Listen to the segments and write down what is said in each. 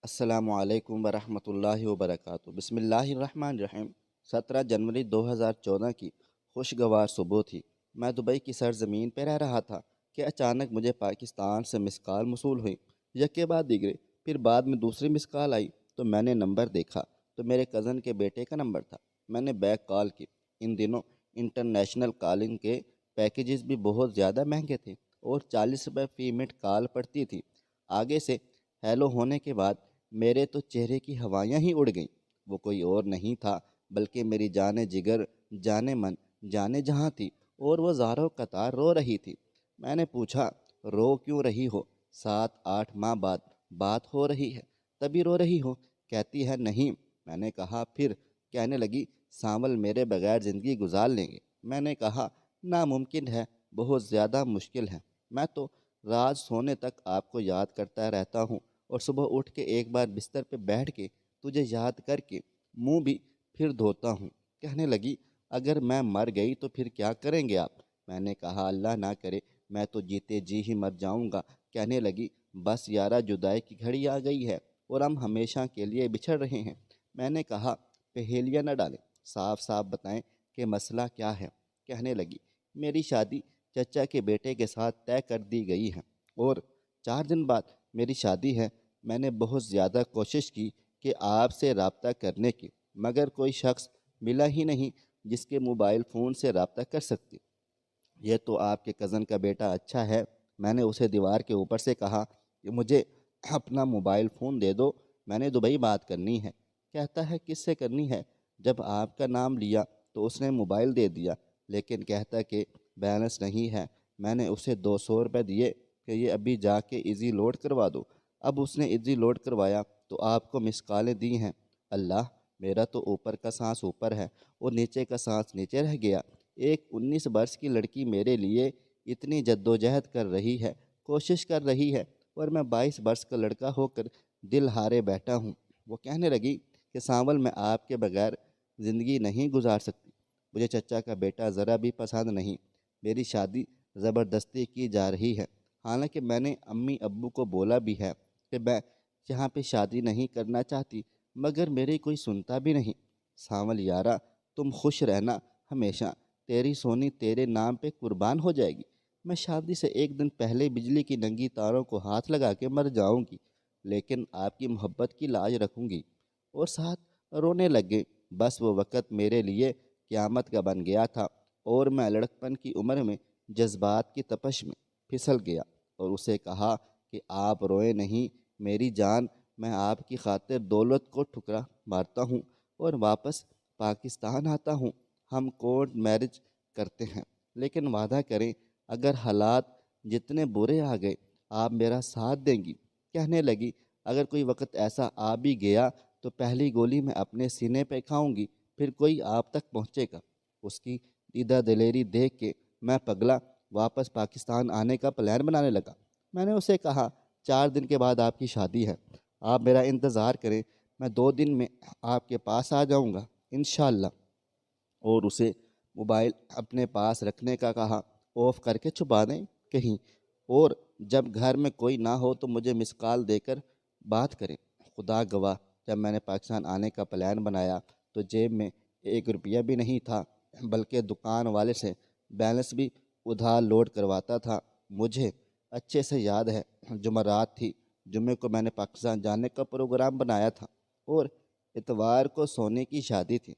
السلام علیکم ورحمۃ اللہ وبرکاتہ۔ بسم اللہ الرحمن الرحیم۔ 17 جنوری 2014 کی خوشگوار صبح تھی۔ میں دبئی کی سرزمین پہ رہ رہا تھا کہ اچانک مجھے پاکستان سے مس کال موصول ہوئی، یکے بعد دیگرے۔ پھر بعد میں دوسری مس کال آئی تو میں نے نمبر دیکھا تو میرے کزن کے بیٹے کا نمبر تھا۔ میں نے بیک کال کی۔ ان دنوں انٹرنیشنل کالنگ کے پیکیجز بھی بہت زیادہ مہنگے تھے اور 40 روپے فی منٹ کال پڑتی تھی۔ آگے سے ہیلو ہونے کے بعد میرے تو چہرے کی ہوائیاں ہی اڑ گئیں۔ وہ کوئی اور نہیں تھا بلکہ میری جان جگر، جان من، جان جہاں تھی، اور وہ زاروں قطار رو رہی تھی۔ میں نے پوچھا، رو کیوں رہی ہو؟ 7-8 ماہ بعد بات ہو رہی ہے، تبھی رو رہی ہو؟ کہتی ہے نہیں۔ میں نے کہا پھر؟ کہنے لگی سانول میرے بغیر زندگی گزار لیں گے۔ میں نے کہا ناممکن ہے، بہت زیادہ مشکل ہے۔ میں تو رات سونے تک آپ کو یاد کرتا رہتا ہوں اور صبح اٹھ کے ایک بار بستر پہ بیٹھ کے تجھے یاد کر کے منہ بھی پھر دھوتا ہوں۔ کہنے لگی اگر میں مر گئی تو پھر کیا کریں گے آپ؟ میں نے کہا اللہ نہ کرے، میں تو جیتے جی ہی مر جاؤں گا۔ کہنے لگی بس یارا، جدائی کی گھڑی آ گئی ہے اور ہم ہمیشہ کے لیے بچھڑ رہے ہیں۔ میں نے کہا پہیلیاں نہ ڈالیں، صاف صاف بتائیں کہ مسئلہ کیا ہے۔ کہنے لگی میری شادی چچا کے بیٹے کے ساتھ طے کر دی گئی ہے اور 4 دن بعد میری شادی ہے۔ میں نے بہت زیادہ کوشش کی کہ آپ سے رابطہ کرنے کی، مگر کوئی شخص ملا ہی نہیں جس کے موبائل فون سے رابطہ کر سکتی۔ یہ تو آپ کے کزن کا بیٹا اچھا ہے۔ میں نے اسے دیوار کے اوپر سے کہا کہ مجھے اپنا موبائل فون دے دو، میں نے دبئی بات کرنی ہے۔ کہتا ہے کس سے کرنی ہے؟ جب آپ کا نام لیا تو اس نے موبائل دے دیا، لیکن کہتا کہ بیلنس نہیں ہے۔ میں نے اسے 200 روپے دیے کہ یہ ابھی جا کے ایزی لوڈ کروا دو۔ اب اس نے ایزی لوڈ کروایا تو آپ کو مس کالیں دی ہیں۔ اللہ، میرا تو اوپر کا سانس اوپر ہے اور نیچے کا سانس نیچے رہ گیا۔ ایک 19 برس کی لڑکی میرے لیے اتنی جدوجہد کر رہی ہے، کوشش کر رہی ہے، اور میں 22 برس کا لڑکا ہو کر دل ہارے بیٹھا ہوں۔ وہ کہنے لگی کہ سانول میں آپ کے بغیر زندگی نہیں گزار سکتی۔ مجھے چچا کا بیٹا ذرا بھی پسند نہیں۔ میری شادی زبردستی کی جا رہی ہے، حالانکہ میں نے امی ابو کو بولا بھی ہے کہ میں یہاں پہ شادی نہیں کرنا چاہتی، مگر میری کوئی سنتا بھی نہیں۔ سانول یارا، تم خوش رہنا ہمیشہ، تیری سونی تیرے نام پہ قربان ہو جائے گی۔ میں شادی سے ایک دن پہلے بجلی کی ننگی تاروں کو ہاتھ لگا کے مر جاؤں گی، لیکن آپ کی محبت کی لاج رکھوں گی۔ اور ساتھ رونے لگے۔ بس وہ وقت میرے لیے قیامت کا بن گیا تھا اور میں لڑکپن کی عمر میں جذبات کی تپش میں پھسل گیا اور اسے کہا کہ آپ روئے نہیں میری جان، میں آپ کی خاطر دولت کو ٹھکرا مارتا ہوں اور واپس پاکستان آتا ہوں۔ ہم کورٹ میرج کرتے ہیں، لیکن وعدہ کریں اگر حالات جتنے برے آ گئے آپ میرا ساتھ دیں گی۔ کہنے لگی اگر کوئی وقت ایسا آ بھی گیا تو پہلی گولی میں اپنے سینے پہ کھاؤں گی، پھر کوئی آپ تک پہنچے گا۔ اس کی دیدہ دلیری دیکھ کے میں پگلا واپس پاکستان آنے کا پلان بنانے لگا۔ میں نے اسے کہا 4 دن کے بعد آپ کی شادی ہے، آپ میرا انتظار کریں، میں 2 دن میں آپ کے پاس آ جاؤں گا انشاءاللہ۔ اور اسے موبائل اپنے پاس رکھنے کا کہا، آف کر کے چھپا دیں کہیں، اور جب گھر میں کوئی نہ ہو تو مجھے مس کال دے کر بات کریں۔ خدا گواہ، جب میں نے پاکستان آنے کا پلان بنایا تو جیب میں 1 روپیہ بھی نہیں تھا، بلکہ دکان والے سے بیلنس بھی ادھار لوڈ کرواتا تھا۔ مجھے اچھے سے یاد ہے جمعرات تھی، جمعے کو میں نے پاکستان جانے کا پروگرام بنایا تھا اور اتوار کو سونے کی شادی تھی۔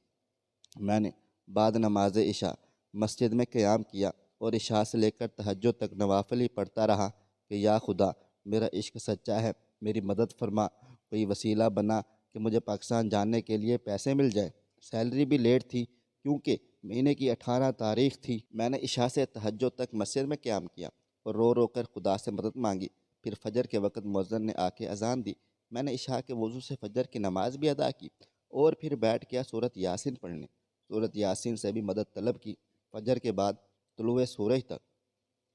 میں نے بعد نماز عشاء مسجد میں قیام کیا اور عشاء سے لے کر تہجد تک نوافل ہی پڑھتا رہا کہ یا خدا، میرا عشق سچا ہے، میری مدد فرما، کوئی وسیلہ بنا کہ مجھے پاکستان جانے کے لیے پیسے مل جائے۔ سیلری بھی لیٹ تھی کیونکہ مہینے کی 18 تاریخ تھی۔ میں نے عشاء سے تہجد تک مسجد میں قیام کیا اور رو رو کر خدا سے مدد مانگی۔ پھر فجر کے وقت مؤذن نے آ کے اذان دی۔ میں نے عشاء کے وضو سے فجر کی نماز بھی ادا کی اور پھر بیٹھ گیا سورۃ یاسین پڑھنے۔ سورۃ یاسین سے بھی مدد طلب کی۔ فجر کے بعد طلوع سورج تک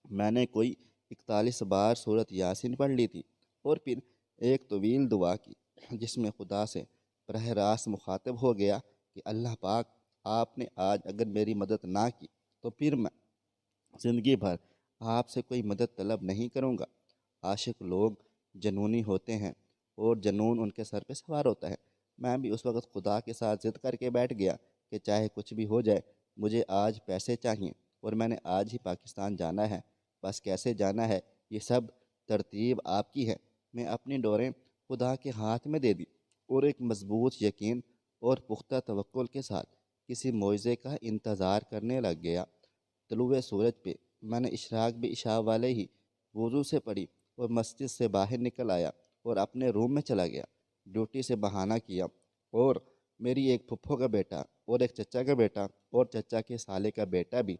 میں نے کوئی 41 بار سورۃ یاسین پڑھ لی تھی اور پھر ایک طویل دعا کی جس میں خدا سے براہ راست مخاطب ہو گیا کہ اللہ پاک، آپ نے آج اگر میری مدد نہ کی تو پھر میں زندگی بھر آپ سے کوئی مدد طلب نہیں کروں گا۔ عاشق لوگ جنونی ہوتے ہیں اور جنون ان کے سر پہ سوار ہوتا ہے۔ میں بھی اس وقت خدا کے ساتھ ضد کر کے بیٹھ گیا کہ چاہے کچھ بھی ہو جائے مجھے آج پیسے چاہئیں اور میں نے آج ہی پاکستان جانا ہے، بس کیسے جانا ہے یہ سب ترتیب آپ کی ہے۔ میں اپنی ڈوریں خدا کے ہاتھ میں دے دی اور ایک مضبوط یقین اور پختہ توکل کے ساتھ کسی معجزے کا انتظار کرنے لگ گیا۔ طلوع سورج پہ میں نے اشراق بھی عشاء والے ہی وضو سے پڑھی اور مسجد سے باہر نکل آیا اور اپنے روم میں چلا گیا۔ ڈیوٹی سے بہانہ کیا اور میری ایک پھپھو کا بیٹا اور ایک چچا کا بیٹا اور چچا کے سالے کا بیٹا بھی،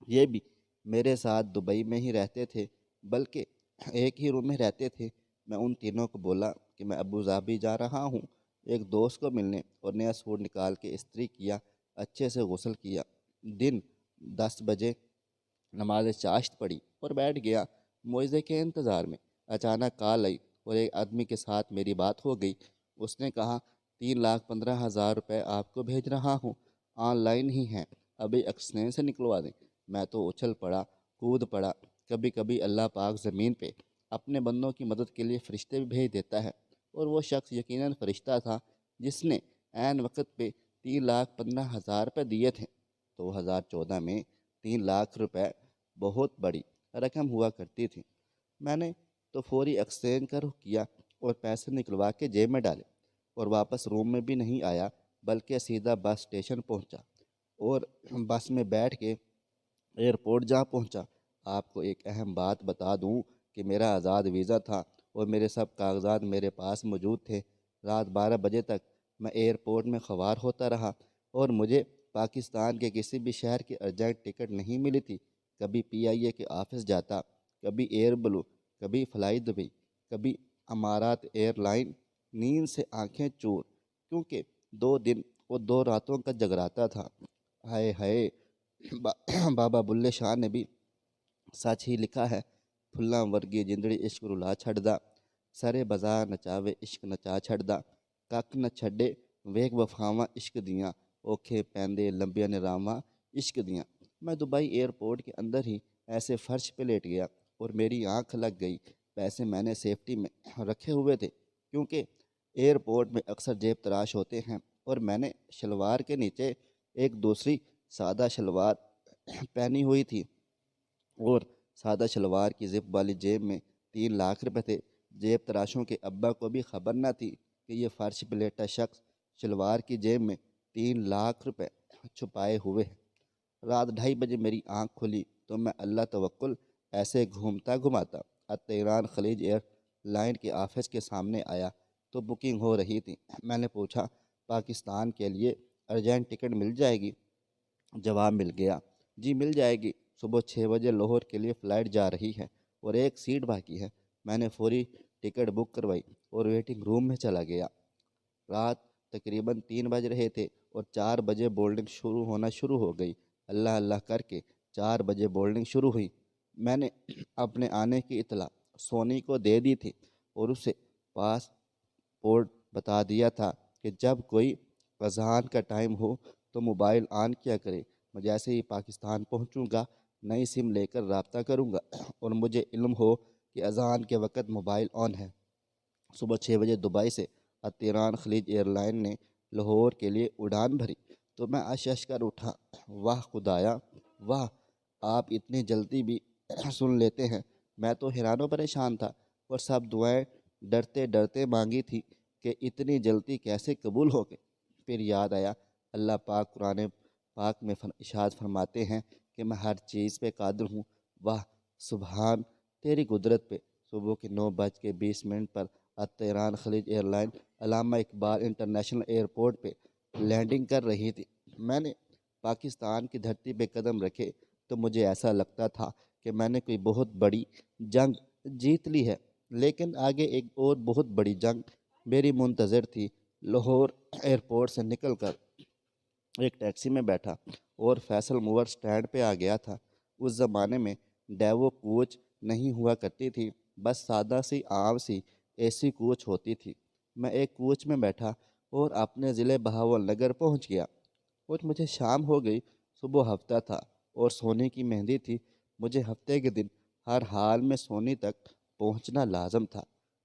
یہ بھی میرے ساتھ دبئی میں ہی رہتے تھے، بلکہ ایک ہی روم میں رہتے تھے۔ میں ان تینوں کو بولا کہ میں ابو ظبی جا رہا ہوں ایک دوست کو ملنے، اور نیا سوٹ نکال کے استری کیا، اچھے سے غسل کیا، دن 10 بجے نماز چاشت پڑھی اور بیٹھ گیا معجزے کے انتظار میں۔ اچانک کال آئی اور ایک آدمی کے ساتھ میری بات ہو گئی۔ اس نے کہا 3,15,000 روپے آپ کو بھیج رہا ہوں، آن لائن ہی ہیں، ابھی ایکسچینج سے نکلوا دیں۔ میں تو اچھل پڑا، کود پڑا۔ کبھی کبھی اللہ پاک زمین پہ اپنے بندوں کی مدد کے لیے فرشتے بھی بھیج دیتا ہے، اور وہ شخص یقیناً فرشتہ تھا جس نے عین وقت پہ 3,15,000 روپے دیے تھے۔ 2014 میں 3 لاکھ روپے بہت بڑی رقم ہوا کرتی تھی۔ میں نے تو فوری ایکسچینج کا رخ کیا اور پیسے نکلوا کے جیب میں ڈالے، اور واپس روم میں بھی نہیں آیا بلکہ سیدھا بس اسٹیشن پہنچا اور بس میں بیٹھ کے ایئرپورٹ جا پہنچا۔ آپ کو ایک اہم بات بتا دوں کہ میرا آزاد ویزا تھا اور میرے سب کاغذات میرے پاس موجود تھے۔ رات 12 بجے تک میں ایئرپورٹ میں خوار ہوتا رہا اور مجھے پاکستان کے کسی بھی شہر کی ارجنٹ ٹکٹ نہیں ملی تھی۔ کبھی PIA کے آفس جاتا، کبھی ایئر بلو، کبھی فلائی دبئی، کبھی امارات ایئر لائن۔ نیند سے آنکھیں چور، کیونکہ 2 دن اور 2 راتوں کا جگراتا تھا۔ ہائے ہائے، بابا بلے شاہ نے بھی سچ ہی لکھا ہے، پھلاں ورگی جندڑی عشق رلا چھڑدا، سرے بازار نچاوے عشق نچا چھڑدا، کک نہ چھڈے ویک وفاواں عشق دیاں، اوکھے پیندے لمبیاں نراواں عشق دیاں۔ میں دبئی ایئرپورٹ کے اندر ہی ایسے فرش پہ لیٹ گیا اور میری آنکھ لگ گئی۔ پیسے میں نے سیفٹی میں رکھے ہوئے تھے، کیونکہ ایئرپورٹ میں اکثر جیب تراش ہوتے ہیں، اور میں نے شلوار کے نیچے ایک دوسری سادہ شلوار پہنی ہوئی تھی، اور سادہ شلوار کی زپ والی جیب میں 3 لاکھ روپے تھے۔ جیب تراشوں کے ابا کو بھی خبر نہ تھی کہ یہ فرش پلیٹا شخص شلوار کی جیب میں 3 لاکھ روپے چھپائے ہوئے ہے۔ رات 2:30 بجے میری آنکھ کھلی تو میں اللہ توکل ایسے گھومتا گھماتا تیران خلیج ایئر لائن کے آفس کے سامنے آیا تو بکنگ ہو رہی تھی۔ میں نے پوچھا پاکستان کے لیے ارجنٹ ٹکٹ مل جائے گی؟ جواب مل گیا، جی مل جائے گی، صبح 6 بجے لاہور کے لیے فلائٹ جا رہی ہے اور 1 سیٹ باقی ہے۔ میں نے فوری ٹکٹ بک کروائی اور ویٹنگ روم میں چلا گیا۔ رات تقریباً 3 بج رہے تھے اور 4 بجے بولڈنگ شروع ہو گئی۔ اللہ اللہ کر کے 4 بجے بولڈنگ شروع ہوئی۔ میں نے اپنے آنے کی اطلاع سونی کو دے دی تھی اور اسے پاسپورٹ بتا دیا تھا کہ جب کوئی اذان کا ٹائم ہو تو موبائل آن کیا کرے۔ میں جیسے ہی پاکستان پہنچوں گا نئی سم لے کر رابطہ کروں گا اور مجھے علم ہو کہ اذان کے وقت موبائل آن ہے۔ صبح 6 بجے دبئی سے تیران خلیج ایئر لائن نے لاہور کے لیے اڑان بھری تو میں اشش کر اٹھا، واہ خدایا واہ، آپ اتنی جلدی بھی سن لیتے ہیں۔ میں تو حیران و پریشان تھا اور سب دعائیں ڈرتے ڈرتے مانگی تھی کہ اتنی جلدی کیسے قبول ہو گئے۔ پھر یاد آیا اللہ پاک قرآن پاک میں ارشاد فرماتے ہیں کہ میں ہر چیز پہ قادر ہوں۔ واہ سبحان تیری قدرت پہ۔ صبح کے 9:20 پر تیران خلیج ایئر لائن علامہ اقبال انٹرنیشنل ایئرپورٹ پہ لینڈنگ کر رہی تھی۔ میں نے پاکستان کی دھرتی پہ قدم رکھے تو مجھے ایسا لگتا تھا کہ میں نے کوئی بہت بڑی جنگ جیت لی ہے، لیکن آگے ایک اور بہت بڑی جنگ میری منتظر تھی۔ لاہور ایئرپورٹ سے نکل کر ایک ٹیکسی میں بیٹھا اور فیصل موور سٹینڈ پہ آ گیا تھا۔ اس زمانے میں ڈیوو کوچ نہیں ہوا کرتی تھی، بس سادہ سی عام سی AC کوچ ہوتی تھی۔ میں ایک کوچ میں بیٹھا اور اپنے ضلع بہاول نگر پہنچ گیا اور مجھے شام ہو گئی۔ صبح ہفتہ تھا اور سونی کی مہندی تھی۔ مجھے ہفتے کے دن ہر حال میں سونی تک پہنچنا لازم تھا۔